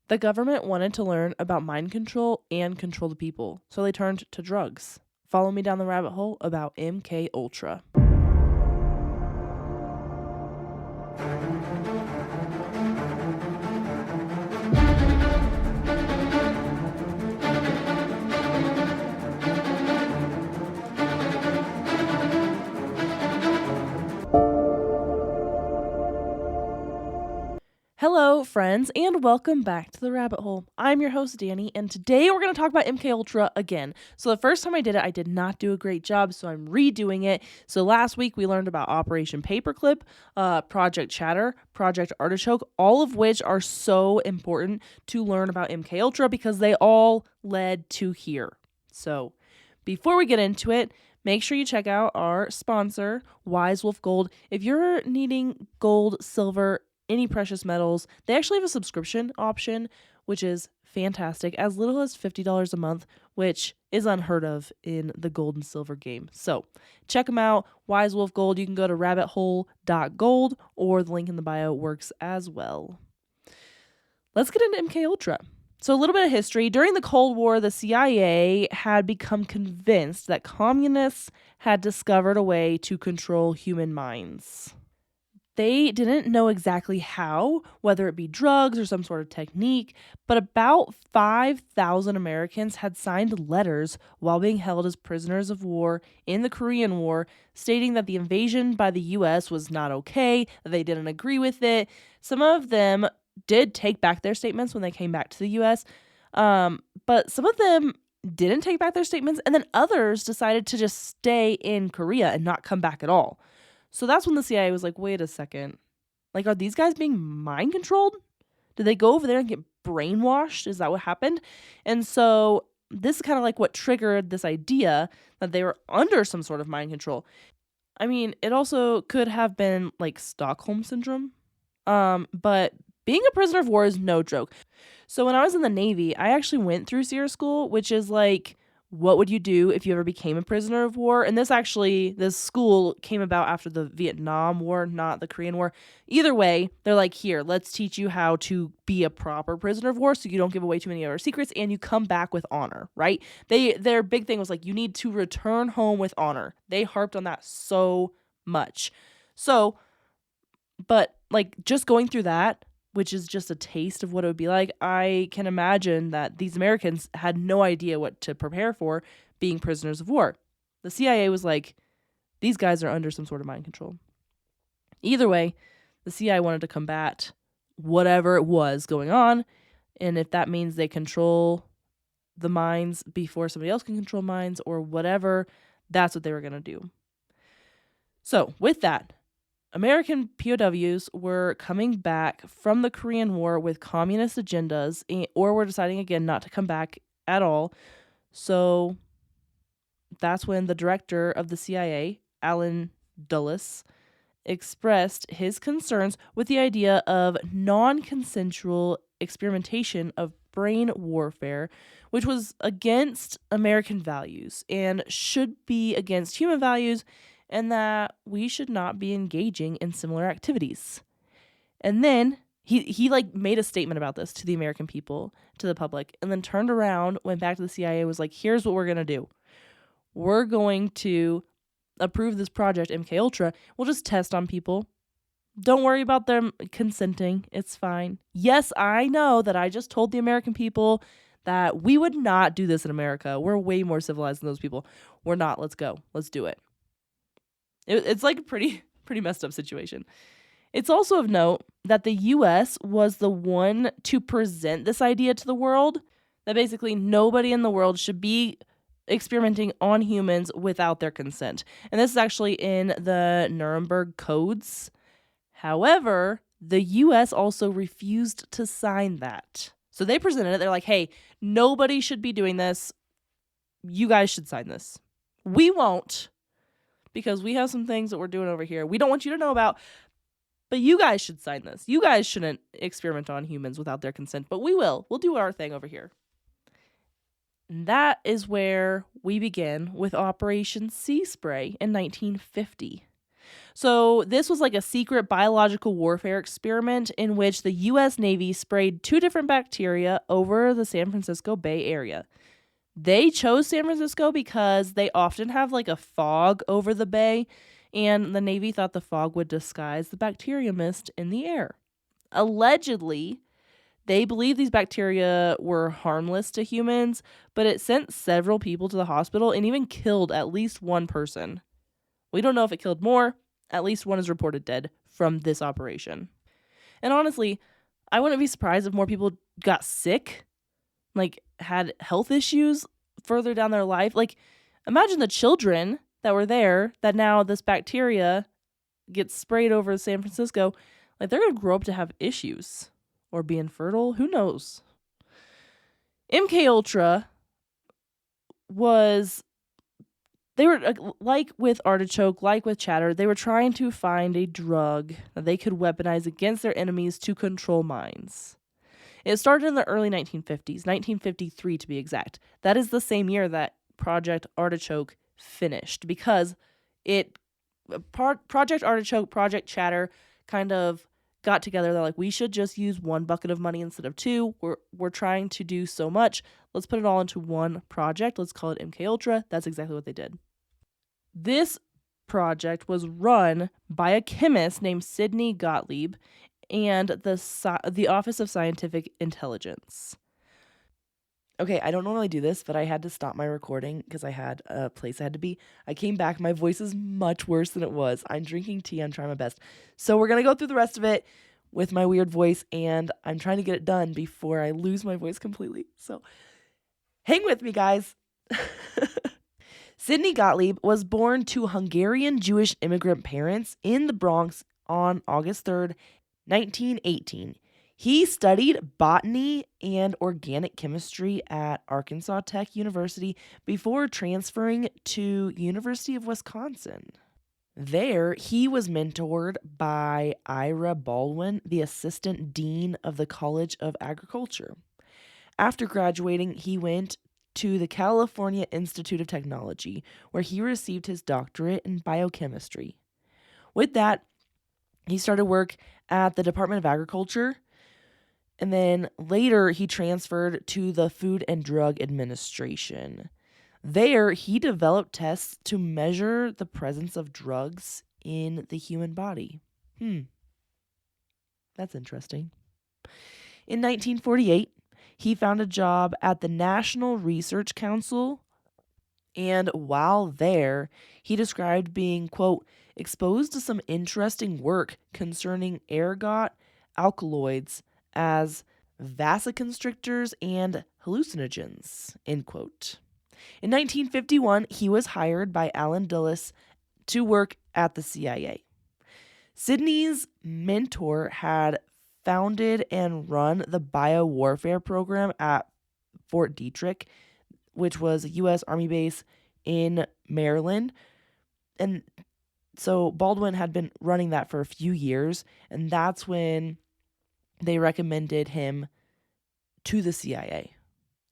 The government wanted to learn about mind control and control the people, so they turned to drugs. Follow me down the rabbit hole about MK Ultra. Hello, friends, and welcome back to the rabbit hole. I'm your host, Danny, and today we're going to talk about MK Ultra again. So the first time I did it, I did not do a great job, so I'm redoing it. So last week we learned about Operation Paperclip, Project Chatter, Project Artichoke, all of which are so important to learn about MK Ultra because they all led to here. So before we get into it, make sure you check out our sponsor, Wise Wolf Gold. If you're needing gold, silver, any precious metals, they actually have a subscription option, which is fantastic, as little as $50 a month, which is unheard of in the gold and silver game. So check them out, Wise Wolf Gold. You can go to rabbithole.gold, or the link in the bio works as well. Let's get into MK Ultra. So a little bit of history. During the Cold War, the CIA had become convinced that communists had discovered a way to control human minds. They didn't know exactly how, whether it be drugs or some sort of technique, but about 5,000 Americans had signed letters while being held as prisoners of war in the Korean War, stating that the invasion by the US was not okay, that they didn't agree with it. Some of them did take back their statements when they came back to the US, but some of them didn't take back their statements, and then others decided to just stay in Korea and not come back at all. So that's when the CIA was like, wait a second. Like, are these guys being mind controlled? Did they go over there and get brainwashed? Is that what happened? And so this is kind of like what triggered this idea that they were under some sort of mind control. I mean, it also could have been like Stockholm syndrome. But being a prisoner of war is no joke. So when I was in the Navy, I actually went through SEER school, which is like, what would you do if you ever became a prisoner of war? And this school came about after the Vietnam War, not the Korean War. Either way, they're like, here, let's teach you how to be a proper prisoner of war so you don't give away too many of our secrets and you come back with honor, right? Their big thing was like, you need to return home with honor. They harped on that so much. So, but like just going through that, which is just a taste of what it would be like, I can imagine that these Americans had no idea what to prepare for being prisoners of war. The CIA was like, these guys are under some sort of mind control. Either way, the CIA wanted to combat whatever it was going on, and if that means they control the minds before somebody else can control minds or whatever, that's what they were going to do. So, with that, American POWs were coming back from the Korean War with communist agendas, or were deciding again not to come back at all. So that's when the director of the CIA, Allen Dulles, expressed his concerns with the idea of non-consensual experimentation of brain warfare, which was against American values and should be against human values, and that we should not be engaging in similar activities. And then he like made a statement about this to the American people, to the public, and then turned around, went back to the CIA, was like, here's what we're going to do. We're going to approve this project, MK Ultra. We'll just test on people. Don't worry about them consenting. It's fine. Yes, I know that I just told the American people that we would not do this in America. We're way more civilized than those people. We're not. Let's go. Let's do it. It's like a pretty messed up situation. It's also of note that the U.S. was the one to present this idea to the world, that basically nobody in the world should be experimenting on humans without their consent. And this is actually in the Nuremberg Codes. However, the U.S. also refused to sign that. So they presented it. They're like, hey, nobody should be doing this. You guys should sign this. We won't, because we have some things that we're doing over here we don't want you to know about, but you guys should sign this. You guys shouldn't experiment on humans without their consent, but we will. We'll do our thing over here. And that is where we begin with Operation Sea Spray in 1950. So, this was like a secret biological warfare experiment in which the US Navy sprayed two different bacteria over the San Francisco Bay Area. They chose San Francisco because they often have like a fog over the bay, and the Navy thought the fog would disguise the bacteria mist in the air. Allegedly, they believe these bacteria were harmless to humans, but it sent several people to the hospital and even killed at least one person. We don't know if it killed more. At least one is reported dead from this operation. And honestly, I wouldn't be surprised if more people got sick, like had health issues further down their life. Like, imagine the children that were there that now this bacteria gets sprayed over San Francisco. Like, they're going to grow up to have issues or be infertile. Who knows? MK Ultra was, they were like with Artichoke, like with Chatter, they were trying to find a drug that they could weaponize against their enemies to control minds. It started in the early 1950s, 1953 to be exact. That is the same year that Project Artichoke finished, because Project Artichoke, Project Chatter kind of got together. They're like, we should just use one bucket of money instead of two. We're trying to do so much. Let's put it all into one project. Let's call it MK Ultra. That's exactly what they did. This project was run by a chemist named Sidney Gottlieb and the Office of Scientific Intelligence. Okay, I don't normally do this, but I had to stop my recording because I had a place I had to be. I came back. My voice is much worse than it was. I'm drinking tea. I'm trying my best. So we're going to go through the rest of it with my weird voice, and I'm trying to get it done before I lose my voice completely. So hang with me, guys. Sidney Gottlieb was born to Hungarian Jewish immigrant parents in the Bronx on August 3rd, 1918. He studied botany and organic chemistry at Arkansas Tech University before transferring to University of Wisconsin. There, he was mentored by Ira Baldwin, the assistant dean of the College of Agriculture. After graduating, he went to the California Institute of Technology, where he received his doctorate in biochemistry. With that, he started work at the Department of Agriculture, and then later he transferred to the Food and Drug Administration. There, he developed tests to measure the presence of drugs in the human body. That's interesting. In 1948, he found a job at the National Research Council, and while there, he described being, quote, exposed to some interesting work concerning ergot alkaloids as vasoconstrictors and hallucinogens, end quote. In 1951, he was hired by Allen Dulles to work at the CIA. Sidney's mentor had founded and run the biowarfare program at Fort Detrick, which was a U.S. Army base in Maryland. And so Baldwin had been running that for a few years, and that's when they recommended him to the CIA.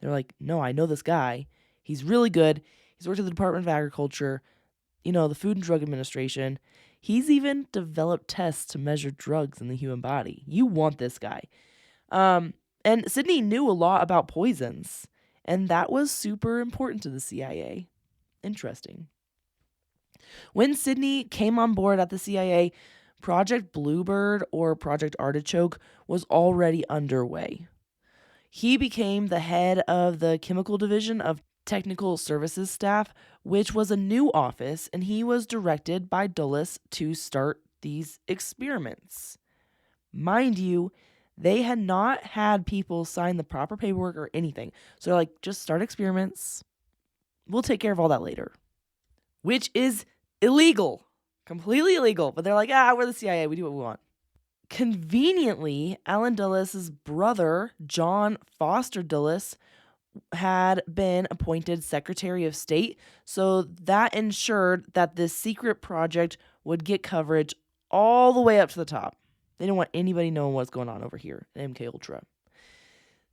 They're like, no, I know this guy. He's really good. He's worked at the Department of Agriculture, the Food and Drug Administration. He's even developed tests to measure drugs in the human body. You want this guy. And Sidney knew a lot about poisons, and that was super important to the CIA. Interesting. When Sidney came on board at the CIA, Project Bluebird, or Project Artichoke, was already underway. He became the head of the chemical division of Technical Services Staff, which was a new office, and he was directed by Dulles to start these experiments. Mind you, they had not had people sign the proper paperwork or anything. So they're like, just start experiments. We'll take care of all that later. Which is illegal. Completely illegal. But they're like, we're the CIA. We do what we want. Conveniently, Allen Dulles' brother, John Foster Dulles, had been appointed Secretary of State, so that ensured that this secret project would get coverage all the way up to the top. They didn't want anybody knowing what's going on over here at MK Ultra.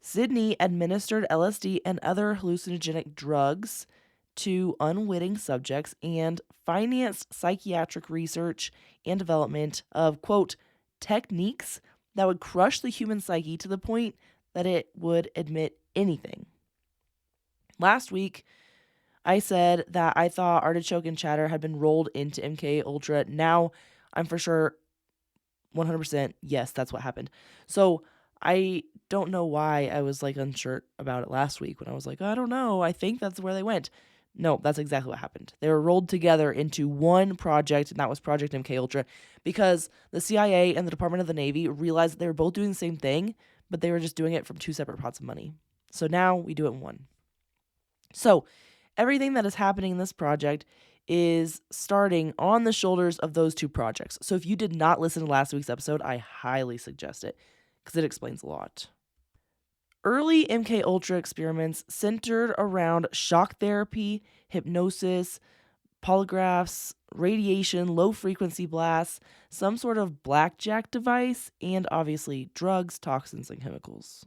Sidney administered LSD and other hallucinogenic drugs to unwitting subjects and financed psychiatric research and development of, quote, techniques that would crush the human psyche to the point that it would admit anything. Last week, I said that I thought Artichoke and Chatter had been rolled into MK Ultra. Now I'm for sure 100% yes, that's what happened. So I don't know why I was like unsure about it last week when I was like, I don't know, I think that's where they went. No, that's exactly what happened. They were rolled together into one project, and that was Project MK Ultra, because the CIA and the Department of the Navy realized that they were both doing the same thing, but they were just doing it from two separate pots of money. So now we do it in one. So everything that is happening in this project is starting on the shoulders of those two projects. So if you did not listen to last week's episode, I highly suggest it because it explains a lot. Early MK Ultra experiments centered around shock therapy, hypnosis, polygraphs, radiation, low frequency blasts, some sort of blackjack device, and obviously drugs, toxins, and chemicals.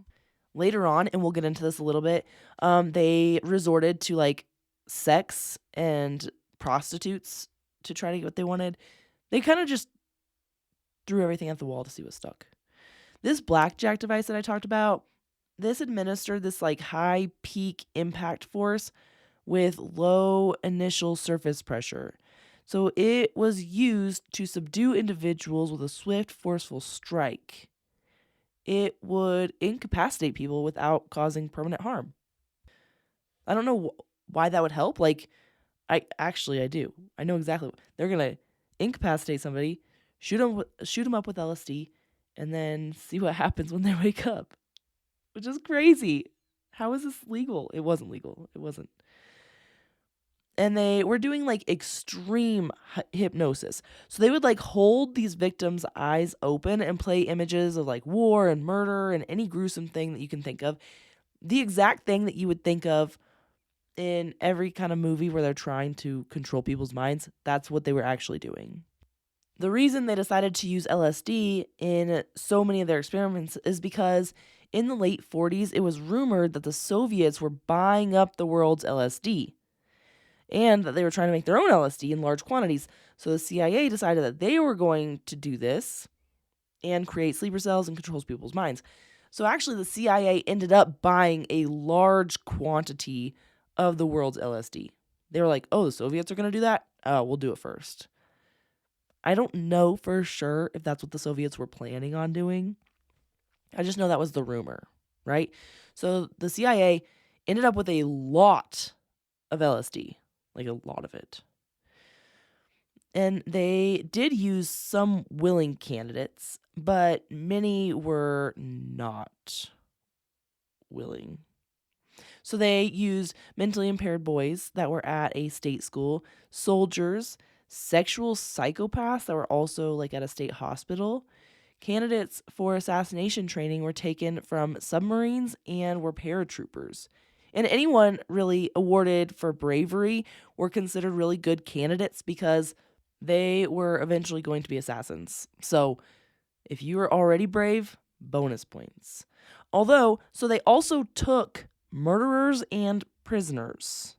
Later on, and we'll get into this a little bit, they resorted to like sex and prostitutes to try to get what they wanted. They kind of just threw everything at the wall to see what stuck. This blackjack device that I talked about, this administered this like high peak impact force with low initial surface pressure. So it was used to subdue individuals with a swift, forceful strike. It would incapacitate people without causing permanent harm. I don't know why that would help. Like, I do. I know exactly. They're going to incapacitate somebody, shoot them up with LSD, and then see what happens when they wake up. Which is crazy. How is this legal? It wasn't legal. It wasn't. And they were doing like extreme hypnosis. So they would like hold these victims' eyes open and play images of like war and murder and any gruesome thing that you can think of. The exact thing that you would think of in every kind of movie where they're trying to control people's minds. That's what they were actually doing. The reason they decided to use LSD in so many of their experiments is because in the late 40s, it was rumored that the Soviets were buying up the world's LSD and that they were trying to make their own LSD in large quantities. So the CIA decided that they were going to do this and create sleeper cells and control people's minds. So actually, the CIA ended up buying a large quantity of the world's LSD. They were like, oh, the Soviets are going to do that? We'll do it first. I don't know for sure if that's what the Soviets were planning on doing. I just know that was the rumor, right? So the CIA ended up with a lot of LSD, like a lot of it. And they did use some willing candidates, but many were not willing. So they used mentally impaired boys that were at a state school, soldiers, sexual psychopaths that were also like at a state hospital. Candidates for assassination training were taken from submarines and were paratroopers. And anyone really awarded for bravery were considered really good candidates because they were eventually going to be assassins. So if you were already brave, bonus points. So they also took murderers and prisoners.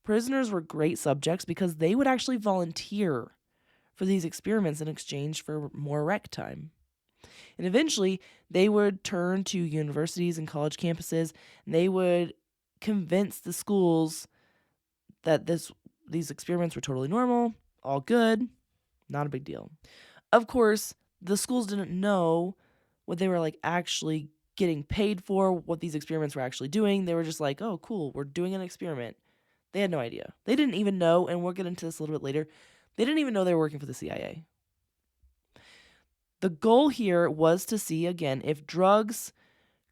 Prisoners were great subjects because they would actually volunteer for these experiments in exchange for more rec time. And eventually, they would turn to universities and college campuses, and they would convince the schools that these experiments were totally normal, all good, not a big deal. Of course, the schools didn't know what they were like actually getting paid for, what these experiments were actually doing. They were just like, oh, cool, we're doing an experiment. They had no idea. They didn't even know, and we'll get into this a little bit later, they didn't even know they were working for the CIA. The goal here was to see, again, if drugs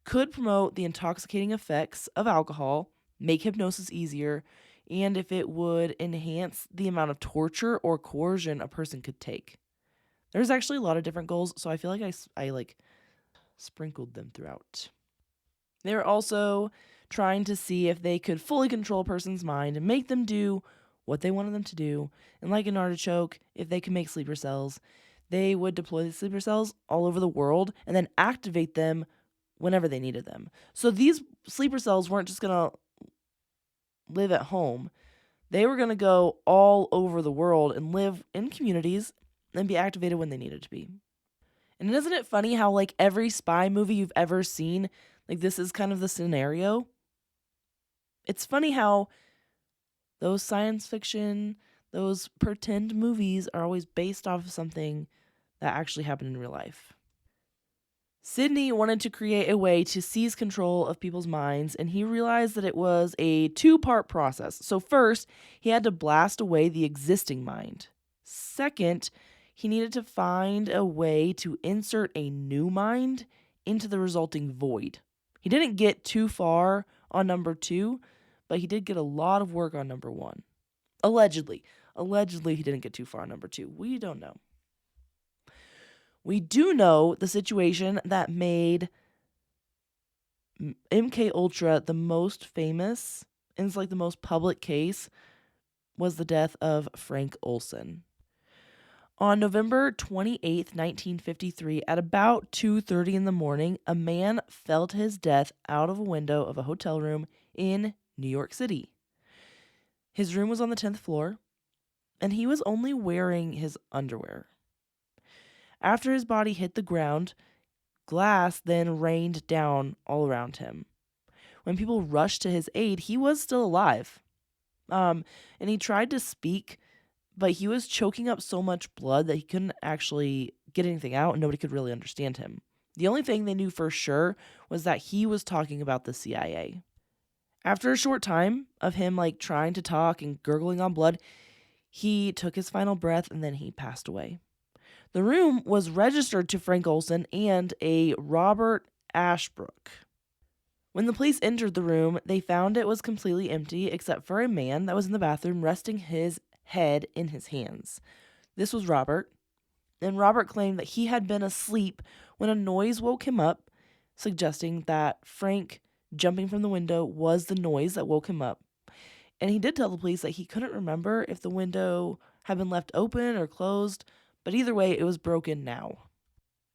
could promote the intoxicating effects of alcohol, make hypnosis easier, and if it would enhance the amount of torture or coercion a person could take. There's actually a lot of different goals, so I feel like I sprinkled them throughout. They were also trying to see if they could fully control a person's mind and make them do what they wanted them to do. And like an artichoke, if they could make sleeper cells, they would deploy the sleeper cells all over the world and then activate them whenever they needed them. So these sleeper cells weren't just going to live at home. They were going to go all over the world and live in communities and be activated when they needed to be. And isn't it funny how, like, every spy movie you've ever seen, like, this is kind of the scenario? It's funny how those science fiction, those pretend movies are always based off of something that actually happened in real life. Sidney wanted to create a way to seize control of people's minds, and he realized that it was a two-part process. So first, he had to blast away the existing mind. Second, he needed to find a way to insert a new mind into the resulting void. He didn't get too far on number 2, but he did get a lot of work on number 1. Allegedly. Allegedly, he didn't get too far on number 2. We don't know. We do know the situation that made MK Ultra the most famous, and it's like the most public case, was the death of Frank Olson. On November 28th, 1953, at about 2:30 in the morning, a man fell to his death out of a window of a hotel room in New York City. His room was on the 10th floor, and he was only wearing his underwear. After his body hit the ground, glass then rained down all around him. When people rushed to his aid, he was still alive. And he tried to speak, but he was choking up so much blood that he couldn't actually get anything out, and nobody could really understand him. The only thing they knew for sure was that he was talking about the CIA. After a short time of him like trying to talk and gurgling on blood, he took his final breath and then he passed away. The room was registered to Frank Olson and a Robert Ashbrook. When the police entered the room, they found it was completely empty except for a man that was in the bathroom resting his head in his hands. This was Robert, and Robert claimed that he had been asleep when a noise woke him up, suggesting that Frank jumping from the window was the noise that woke him up. And he did tell the police that he couldn't remember if the window had been left open or closed, but either way, it was broken now.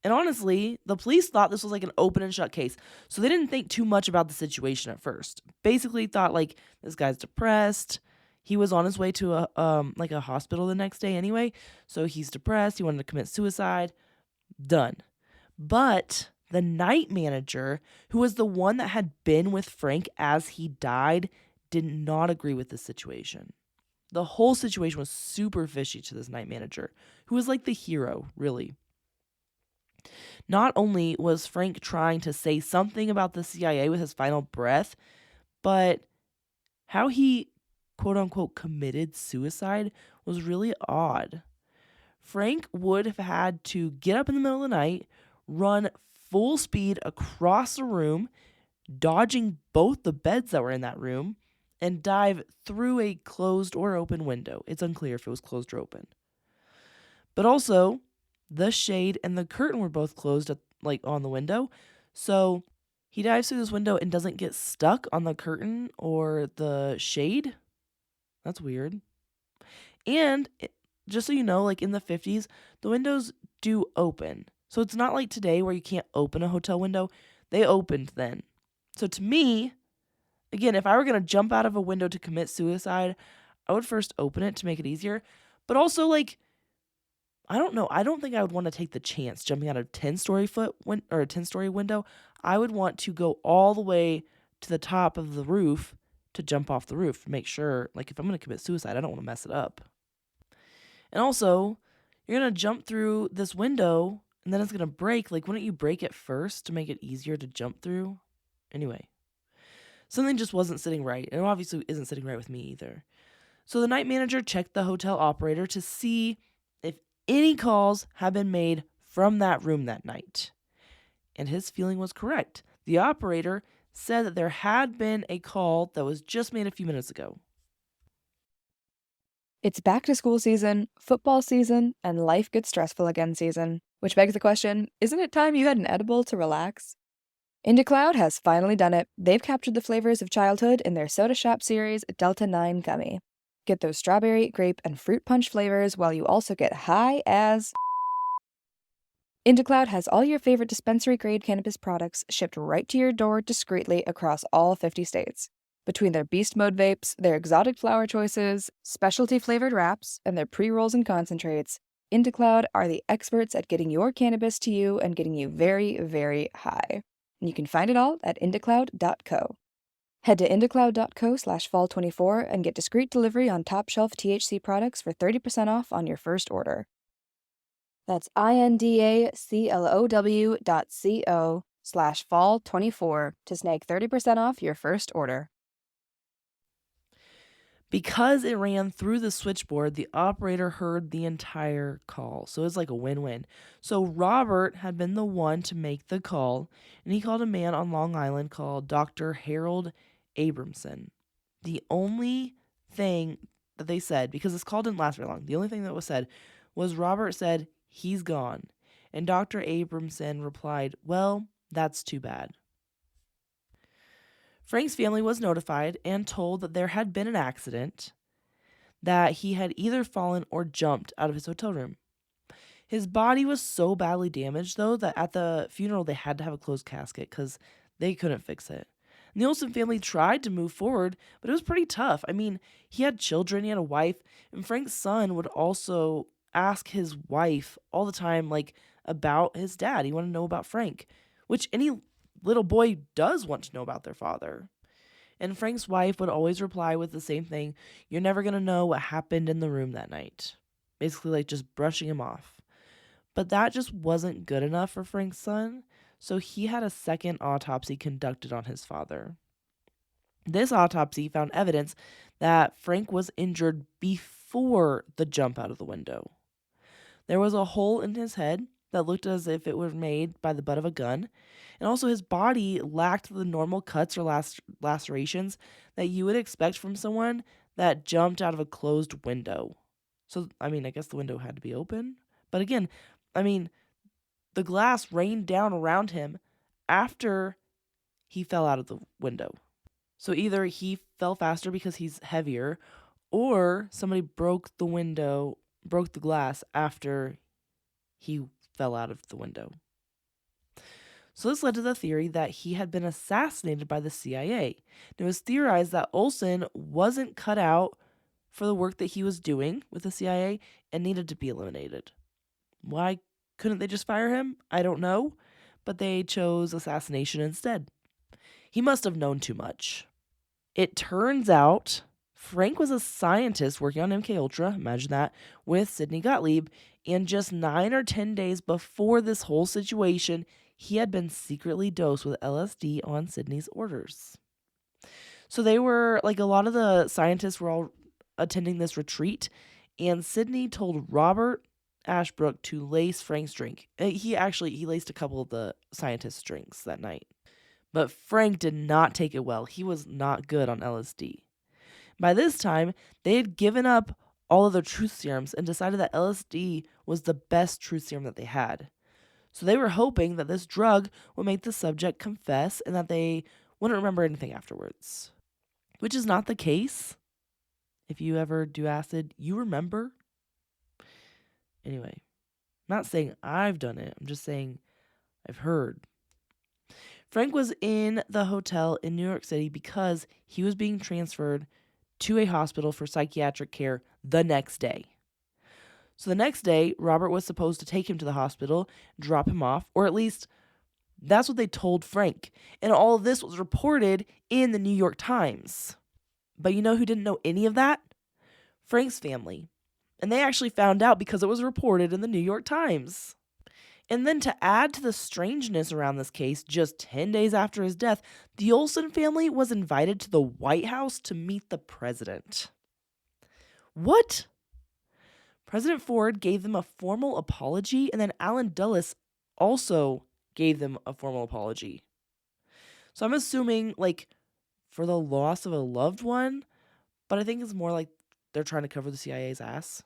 And honestly, the police thought this was like an open and shut case, so they didn't think too much about the situation at first. Basically thought like, this guy's depressed. He was on his way to a hospital the next day anyway, so he's depressed. He wanted to commit suicide. Done. But the night manager, who was the one that had been with Frank as he died, did not agree with the situation. The whole situation was super fishy to this night manager, who was like the hero, really. Not only was Frank trying to say something about the CIA with his final breath, but how he, quote-unquote, committed suicide was really odd. Frank would have had to get up in the middle of the night, run full speed across the room, dodging both the beds that were in that room, and dive through a closed or open window. It's unclear if it was closed or open. But also, the shade and the curtain were both closed on the window. So he dives through this window and doesn't get stuck on the curtain or the shade. That's weird. And just so you know, like in the 50s, the windows do open. So it's not like today where you can't open a hotel window. They opened then. So to me, again, if I were going to jump out of a window to commit suicide, I would first open it to make it easier. But also, like, I don't know. I don't think I would want to take the chance jumping out of a 10-story window. I would want to go all the way to the top of the roof to jump off the roof to make sure, like, if I'm going to commit suicide, I don't want to mess it up. And also, you're going to jump through this window and then it's going to break. Like, wouldn't you break it first to make it easier to jump through? Anyway. Something just wasn't sitting right, and it obviously isn't sitting right with me either. So the night manager checked the hotel operator to see if any calls had been made from that room that night. And his feeling was correct. The operator said that there had been a call that was just made a few minutes ago. It's back to school season, football season, and life gets stressful again season. Which begs the question, isn't it time you had an edible to relax? IndaCloud has finally done it. They've captured the flavors of childhood in their Soda Shop series Delta 9 Gummy. Get those strawberry, grape, and fruit punch flavors while you also get high as... IndaCloud has all your favorite dispensary-grade cannabis products shipped right to your door discreetly across all 50 states. Between their beast mode vapes, their exotic flower choices, specialty flavored wraps, and their pre-rolls and concentrates, IndaCloud are the experts at getting your cannabis to you and getting you very, very high. And you can find it all at indacloud.co. Head to indacloud.co/fall24 and get discreet delivery on top shelf THC products for 30% off on your first order. That's indaclow.co/fall24 to snag 30% off your first order. Because it ran through the switchboard, the operator heard the entire call. So it was like a win-win. So Robert had been the one to make the call, and he called a man on Long Island called Dr. Harold Abramson. The only thing that they said, because this call didn't last very long, the only thing that was said was Robert said, "He's gone." And Dr. Abramson replied, "Well, that's too bad." Frank's family was notified and told that there had been an accident, that he had either fallen or jumped out of his hotel room. His body was so badly damaged, though, that at the funeral they had to have a closed casket because they couldn't fix it. And the Olsen family tried to move forward, but it was pretty tough. I mean, he had children, he had a wife, and Frank's son would also ask his wife all the time, like, about his dad. He wanted to know about Frank, which any little boy does want to know about their father. And Frank's wife would always reply with the same thing: "You're never going to know what happened in the room that night." Basically, like, just brushing him off. But that just wasn't good enough for Frank's son, so he had a second autopsy conducted on his father. This autopsy found evidence that Frank was injured before the jump out of the window. There was a hole in his head that looked as if it were made by the butt of a gun, and also his body lacked the normal cuts or lacerations that you would expect from someone that jumped out of a closed window. So, I mean, I guess the window had to be open. But again, I mean, the glass rained down around him after he fell out of the window. So either he fell faster because he's heavier, or somebody broke the glass after he fell out of the window. So this led to the theory that he had been assassinated by the CIA. It was theorized that Olsen wasn't cut out for the work that he was doing with the CIA and needed to be eliminated. Why couldn't they just fire him? I don't know, but they chose assassination instead. He must have known too much. It turns out Frank was a scientist working on MKUltra, imagine that, with Sidney Gottlieb, and just 9 or 10 days before this whole situation, he had been secretly dosed with LSD on Sidney's orders. So they were, like, a lot of the scientists were all attending this retreat, and Sidney told Robert Ashbrook to lace Frank's drink. He laced a couple of the scientists' drinks that night. But Frank did not take it well. He was not good on LSD. By this time, they had given up all of their truth serums and decided that LSD was the best truth serum that they had. So they were hoping that this drug would make the subject confess and that they wouldn't remember anything afterwards. Which is not the case. If you ever do acid, you remember. Anyway, I'm not saying I've done it. I'm just saying I've heard. Frank was in the hotel in New York City because he was being transferred to a hospital for psychiatric care the next day. So the next day, Robert was supposed to take him to the hospital, drop him off, or at least that's what they told Frank. And all of this was reported in the New York Times. But you know who didn't know any of that? Frank's family. And they actually found out because it was reported in the New York Times. And then to add to the strangeness around this case, just 10 days after his death, the Olsen family was invited to the White House to meet the president. What? President Ford gave them a formal apology, and then Alan Dulles also gave them a formal apology. So I'm assuming, like, for the loss of a loved one, but I think it's more like they're trying to cover the CIA's ass.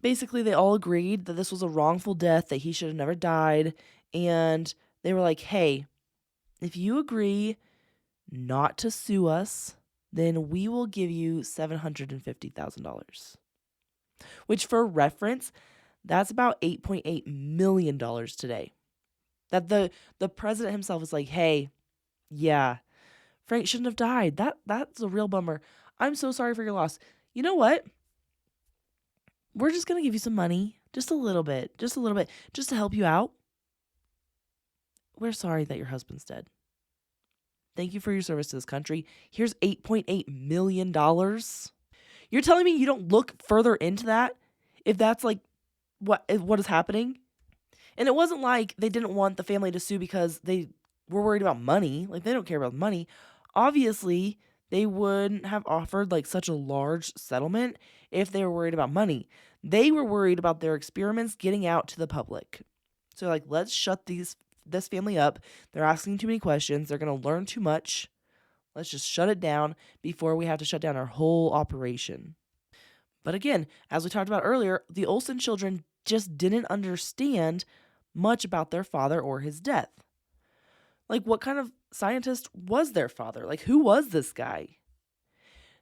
Basically, they all agreed that this was a wrongful death, that he should have never died, and they were like, hey, if you agree not to sue us, then we will give you $750,000. Which, for reference, that's about $8.8 million today. That the president himself is like, hey, yeah, Frank shouldn't have died. That's a real bummer. I'm so sorry for your loss. You know what? We're just going to give you some money, just a little bit, just to help you out. We're sorry that your husband's dead. Thank you for your service to this country. Here's $8.8 million. You're telling me you don't look further into that? If that's like what is happening? And it wasn't like they didn't want the family to sue because they were worried about money. Like, they don't care about money. Obviously, they wouldn't have offered like such a large settlement if they were worried about money. They were worried about their experiments getting out to the public. So like, let's shut this family up. They're asking too many questions. They're going to learn too much. Let's just shut it down before we have to shut down our whole operation. But again, as we talked about earlier, the Olsen children just didn't understand much about their father or his death. Like, what kind of scientist was their father? Like, who was this guy?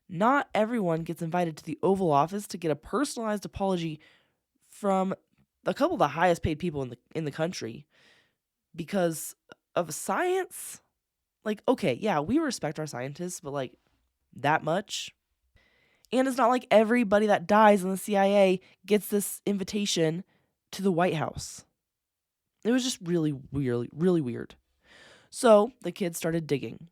Not everyone gets invited to the Oval Office to get a personalized apology from a couple of the highest paid people in the country because of science. Like, okay, yeah, we respect our scientists, but like that much? And it's not like everybody that dies in the CIA gets this invitation to the White House. It was just really weird. So the kids started digging.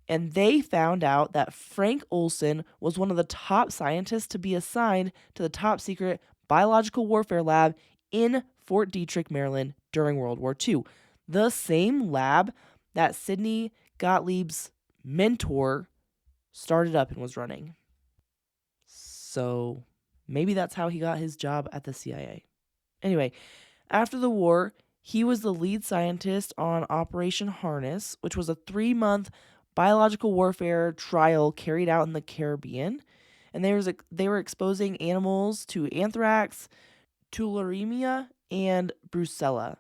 And they found out that Frank Olsen was one of the top scientists to be assigned to the top secret biological warfare lab in Fort Detrick, Maryland during World War II. The same lab that Sidney Gottlieb's mentor started up and was running. So maybe that's how he got his job at the CIA. Anyway, after the war, he was the lead scientist on Operation Harness, which was a 3-month biological warfare trial carried out in the Caribbean. And they were exposing animals to anthrax, tularemia, and brucella.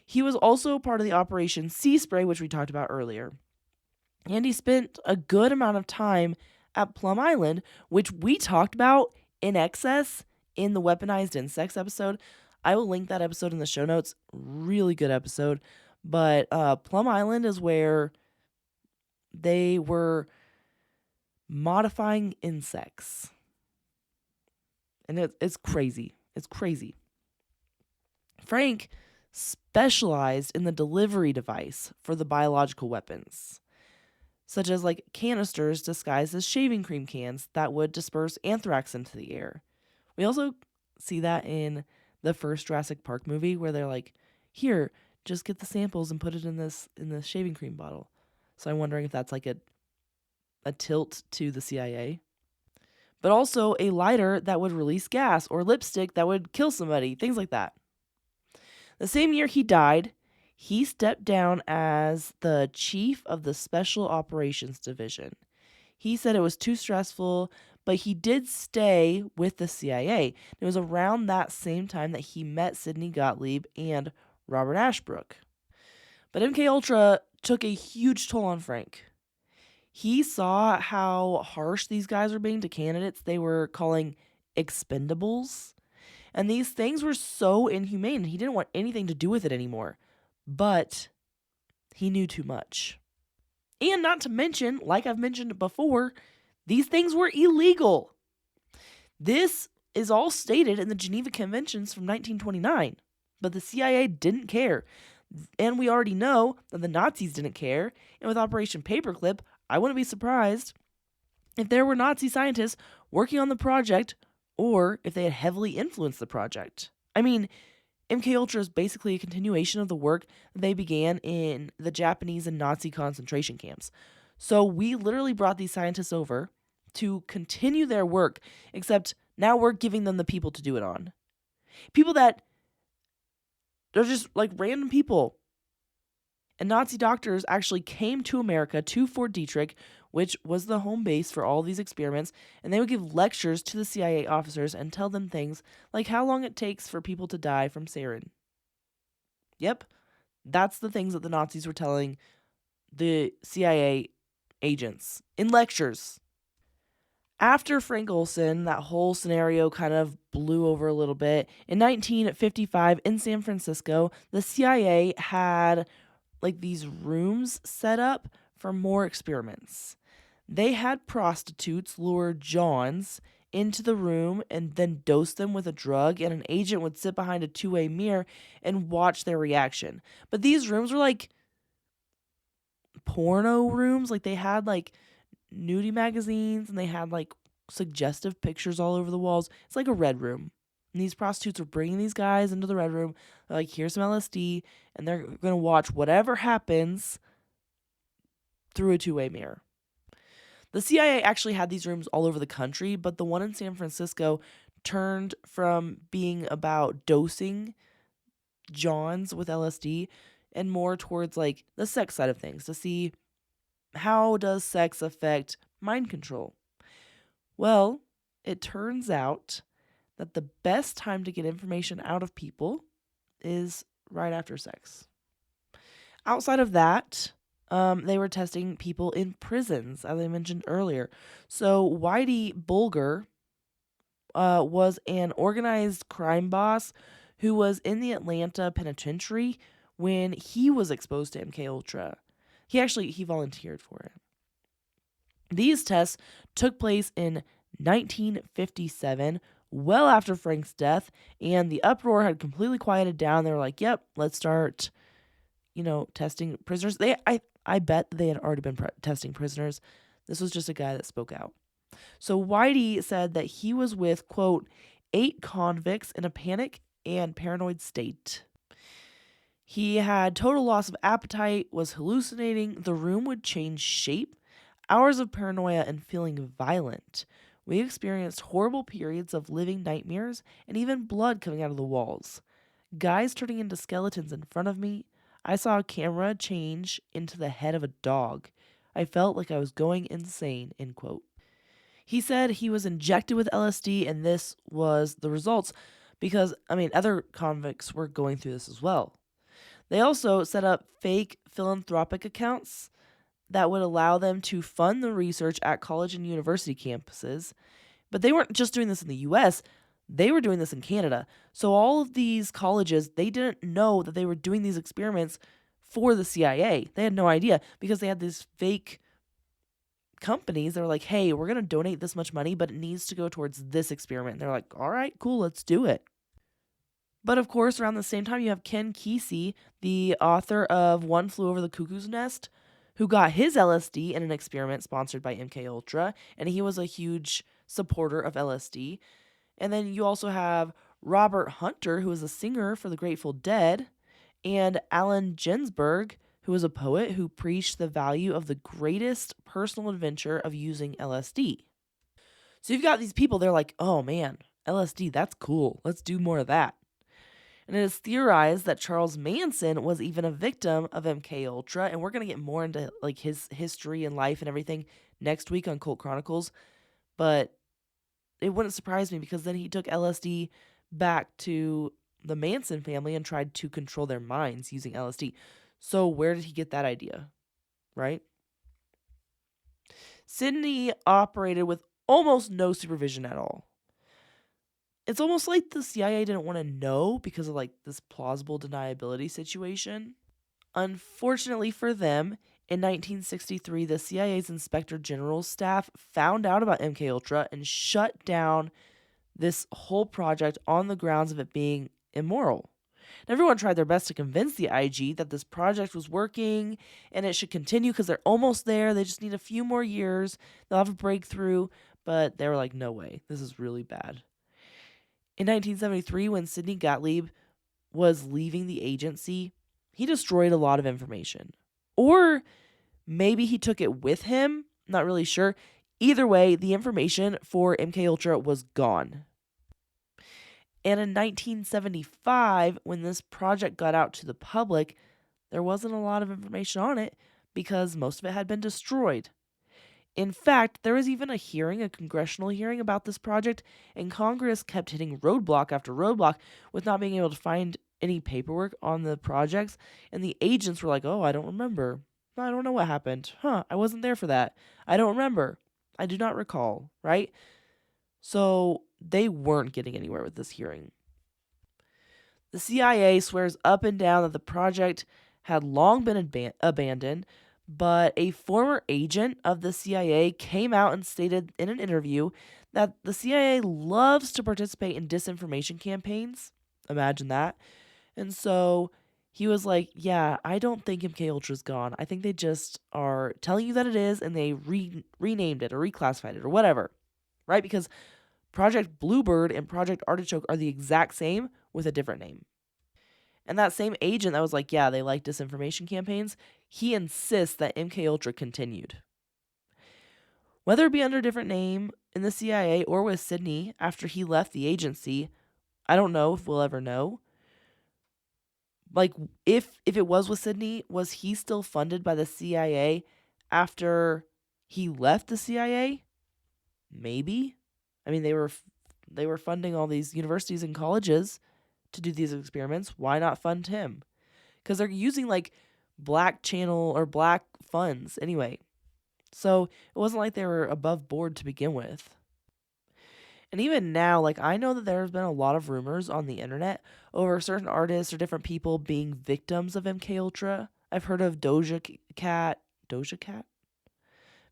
He was also part of the Operation Sea Spray, which we talked about earlier. And he spent a good amount of time at Plum Island, which we talked about in excess in the weaponized insects episode. I will link that episode in the show notes. Really good episode. But Plum Island is where they were modifying insects. And it's crazy. It's crazy. Frank specialized in the delivery device for the biological weapons, such as like canisters disguised as shaving cream cans that would disperse anthrax into the air. We also see that in the first Jurassic Park movie where they're like, here, just get the samples and put it in this shaving cream bottle. So I'm wondering if that's like a tilt to the CIA. But also a lighter that would release gas or lipstick that would kill somebody, things like that. The same year he died, he stepped down as the chief of the Special Operations Division. He said it was too stressful, but he did stay with the CIA. It was around that same time that he met Sidney Gottlieb and Robert Ashbrook. But MKUltra took a huge toll on Frank. He saw how harsh these guys were being to candidates they were calling expendables. And these things were so inhumane, and he didn't want anything to do with it anymore. But he knew too much. And not to mention, like I've mentioned before, these things were illegal. This is all stated in the Geneva Conventions from 1929, but the CIA didn't care. And we already know that the Nazis didn't care. And with Operation Paperclip, I wouldn't be surprised if there were Nazi scientists working on the project or if they had heavily influenced the project. I mean, MKUltra is basically a continuation of the work they began in the Japanese and Nazi concentration camps. So we literally brought these scientists over to continue their work, except now we're giving them the people to do it on. People that are just like random people. And Nazi doctors actually came to America, to Fort Detrick, which was the home base for all these experiments, and they would give lectures to the CIA officers and tell them things like how long it takes for people to die from sarin. Yep, that's the things that the Nazis were telling the CIA agents in lectures. After Frank Olsen, that whole scenario kind of blew over a little bit. In 1955 in San Francisco, the CIA had like these rooms set up for more experiments. They had prostitutes lure Johns into the room and then dose them with a drug, and an agent would sit behind a two-way mirror and watch their reaction. But these rooms were like porno rooms. Like they had like nudie magazines and they had like suggestive pictures all over the walls. It's like a red room. And these prostitutes were bringing these guys into the red room. They're like, here's some LSD, and they're going to watch whatever happens through a two-way mirror. The CIA actually had these rooms all over the country, but the one in San Francisco turned from being about dosing Johns with LSD and more towards like the sex side of things to see how does sex affect mind control. Well, it turns out that the best time to get information out of people is right after sex. Outside of that, they were testing people in prisons, as I mentioned earlier. So Whitey Bulger was an organized crime boss who was in the Atlanta penitentiary when he was exposed to MKUltra. He volunteered for it. These tests took place in 1957, well after Frank's death, and the uproar had completely quieted down. They were like, "Yep, let's start, testing prisoners." I bet they had already been testing prisoners. This was just a guy that spoke out. So Whitey said that he was with, quote, 8 convicts in a panic and paranoid state. He had total loss of appetite, was hallucinating, the room would change shape, hours of paranoia, and feeling violent. We experienced horrible periods of living nightmares and even blood coming out of the walls. Guys turning into skeletons in front of me. I saw a camera change into the head of a dog. I felt like I was going insane, end quote. He said he was injected with LSD and this was the results because, other convicts were going through this as well. They also set up fake philanthropic accounts that would allow them to fund the research at college and university campuses. But they weren't just doing this in the US, they were doing this in Canada. So all of these colleges, they didn't know that they were doing these experiments for the CIA. They had no idea because they had these fake companies that were like, hey, we're going to donate this much money, but it needs to go towards this experiment. And they're like, all right, cool, let's do it. But of course, around the same time, you have Ken Kesey, the author of One Flew Over the Cuckoo's Nest, who got his LSD in an experiment sponsored by MKUltra, and he was a huge supporter of LSD. And then you also have Robert Hunter, who is a singer for the Grateful Dead, and Allen Ginsberg, who is a poet who preached the value of the greatest personal adventure of using LSD. So you've got these people, they're like, oh man, LSD, that's cool. Let's do more of that. And it is theorized that Charles Manson was even a victim of MKUltra, and we're going to get more into like his history and life and everything next week on Cult Chronicles. But it wouldn't surprise me because then he took LSD back to the Manson family and tried to control their minds using LSD. So where did he get that idea? Right? Sidney operated with almost no supervision at all. It's almost like the CIA didn't want to know because of like this plausible deniability situation. Unfortunately for them, in 1963, the CIA's Inspector General's staff found out about MKUltra and shut down this whole project on the grounds of it being immoral. And everyone tried their best to convince the IG that this project was working and it should continue because they're almost there. They just need a few more years. They'll have a breakthrough. But they were like, no way. This is really bad. In 1973, when Sidney Gottlieb was leaving the agency, he destroyed a lot of information. Or maybe he took it with him, not really sure. Either way, the information for MKUltra was gone. And in 1975, when this project got out to the public, there wasn't a lot of information on it because most of it had been destroyed. In fact, there was even a congressional hearing about this project, and Congress kept hitting roadblock after roadblock with not being able to find any paperwork on the projects, and the agents were like, oh, I don't remember. I don't know what happened. I wasn't there for that. I don't remember. I do not recall, right? So they weren't getting anywhere with this hearing. The CIA swears up and down that the project had long been abandoned, But a former agent of the CIA came out and stated in an interview that the CIA loves to participate in disinformation campaigns. Imagine that. And so he was like, yeah, I don't think MK Ultra's gone. I think they just are telling you that it is, and they renamed it or reclassified it or whatever, right? Because Project Bluebird and Project Artichoke are the exact same with a different name. And that same agent that was like, yeah, they like disinformation campaigns, he insists that MK Ultra continued. Whether it be under a different name in the CIA or with Sidney after he left the agency, I don't know if we'll ever know. Like, if it was with Sidney, was he still funded by the CIA after he left the CIA? Maybe. I mean, they were funding all these universities and colleges to do these experiments. Why not fund him? Because they're using like black channel or black funds anyway. So it wasn't like they were above board to begin with. And even now, like, I know that there's been a lot of rumors on the internet over certain artists or different people being victims of MK Ultra. I've heard of Doja Cat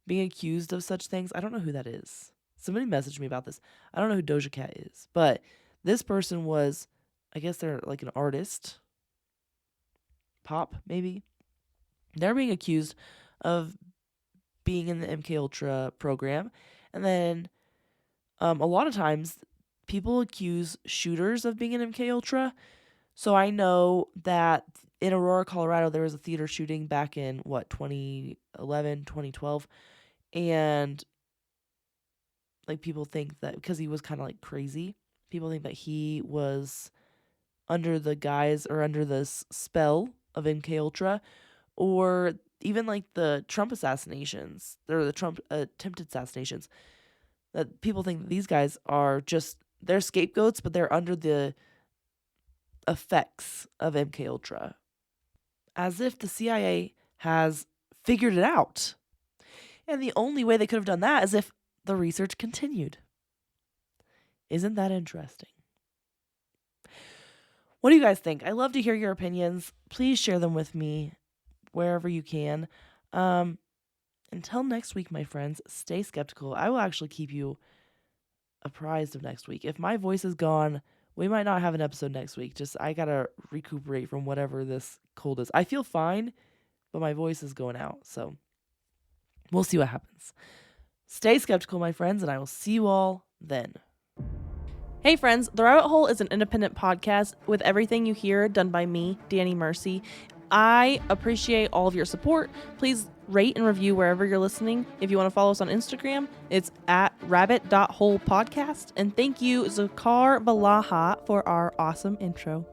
being accused of such things. I don't know who that is. Somebody messaged me about this. I don't know who Doja Cat is, but this person was, I guess they're like an artist. Pop, maybe. They're being accused of being in the MK Ultra program. And then a lot of times people accuse shooters of being in MK Ultra. So I know that in Aurora, Colorado, there was a theater shooting back in 2011, 2012. And like people think that because he was kind of like crazy, people think that he was under the guise or under the spell of MK Ultra, or even like the Trump assassinations, or the Trump attempted assassinations, that people think that these guys are just, they're scapegoats, but they're under the effects of MK Ultra, as if the CIA has figured it out. And the only way they could have done that is if the research continued. Isn't that interesting? What do you guys think? I love to hear your opinions. Please share them with me wherever you can. Until next week, my friends, stay skeptical. I will actually keep you apprised of next week. If my voice is gone, we might not have an episode next week. Just I gotta recuperate from whatever this cold is. I feel fine, but my voice is going out. So we'll see what happens. Stay skeptical, my friends, and I will see you all then. Hey friends, The Rabbit Hole is an independent podcast with everything you hear done by me, Danny Mercy. I appreciate all of your support. Please rate and review wherever you're listening. If you want to follow us on Instagram, it's at rabbit.holepodcast. And thank you, Zakar Balaha, for our awesome intro.